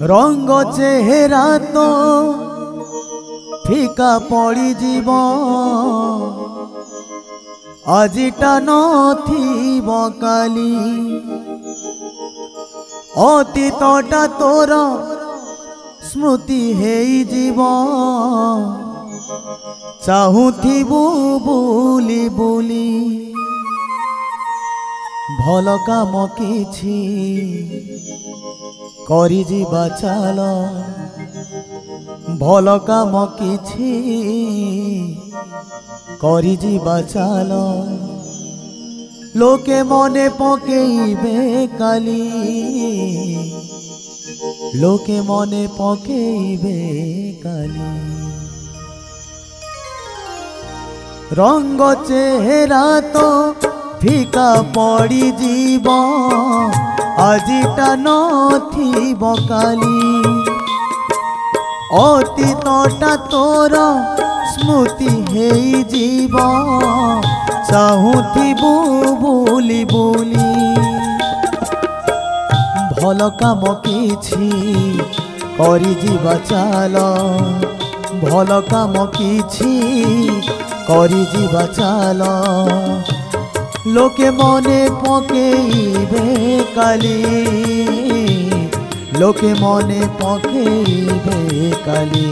रंग चेहरा तो फिका पड़ी जीव आजिटा नथिब काली अतीतटा तोर स्मृति हेई जीव चाहूथिबु बुली बुली भल काम किछि करि जीवा चाल भल काम किछि करि जीवा चाल लोके मने पकेइबे काली लोके मने पकेइबे काली रंग चेहरा तो फिका पड़ी जीव आजिटा नथिब काली अतीतटा तोर स्मृति हेई जीव चाहूथिबु बुली बुली भल काम किछि करि जीवा चाल भल काम किछि करि जीवा चाल लोके मने पकेइबे काली लोके मने पकेइबे काली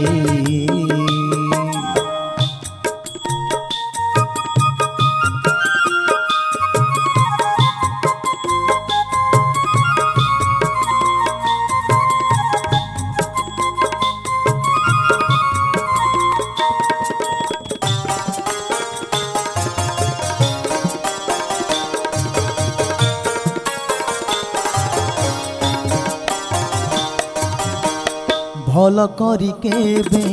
भल करी केबे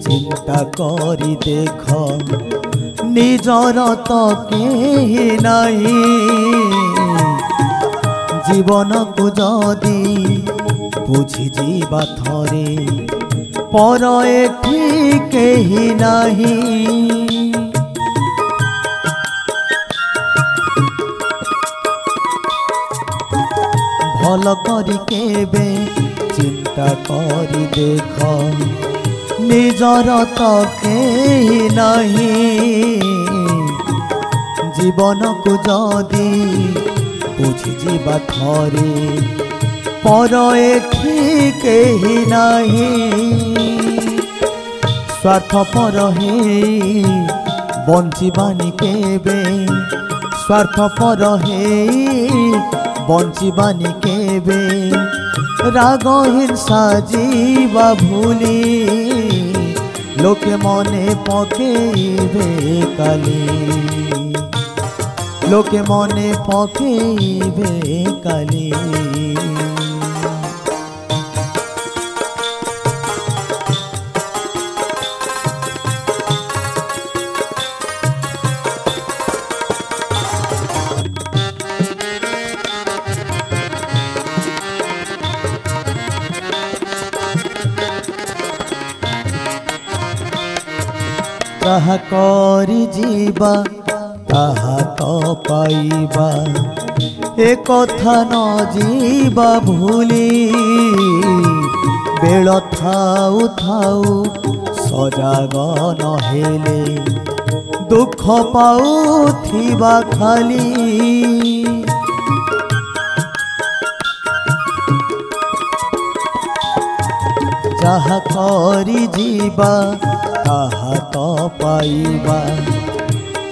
चिंता करी देख निजर तो केही नाही जीवन को जदी बुझी जीवा थरे पर एठी केही नाही भल करी केबे चिंता करी देख निजर तो केही नहीं जीवन को जदी बुझी जीवा थरे पर एठी केही नहीं स्वार्थपर हे बंचिबानी केबे स्वार्थपर हे बंचिबानी केबे राग हिंसा जीवा भूली लोके मने पकेइबे काली लोके मने पकेइबे काली ताहा करी जीवा ताहा तो पाइबा ए कथा न जीवा भूली बेल थाउ थाउ सजाग न हेले दुख पाउथिबा खाली जहा करी जीवा ताहा तो पाइबा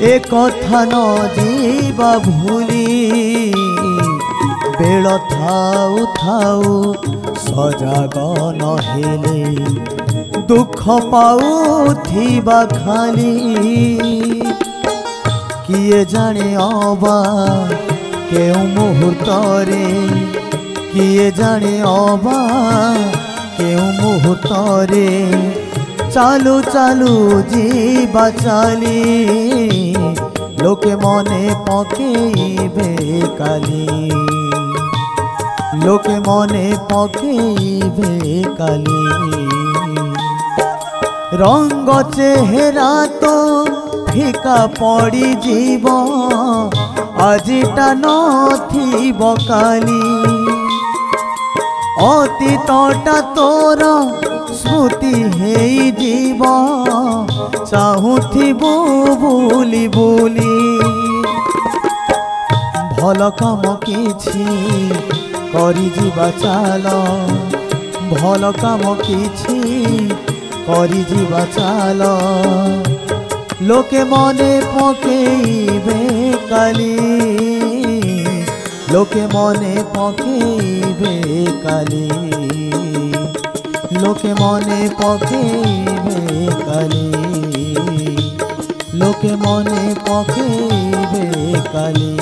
ए कथा न जीवा भूली बेल थाउ थाउ सजाग न हेले दुख पाउथिबा खाली किए जाने अबा केउ मुहूर्तरे किए जाने अबा केउ मुहूर्तरे चालू चालू जीवा चाली लोके मने पकेइबे काली लोके मने पकेइबे काली रंग चेहरा तो फिका पड़ी जीव आजिटा नथिब काली अतीतटा तोर स्मृति हेई जीव चाहूथिबु बुली बुली भल काम किछि करि जीवा चाल भल काम किछि करि जीवा चाल लोके मने पकेइबे काली लोके मने पकेइबे काली लोके मने पकेइबे काली लोके मने पकेइबे काली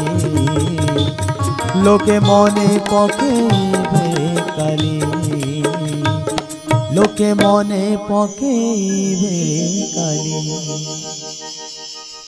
लोके मने पकेइबे काली लोके मने पकेइबे काली।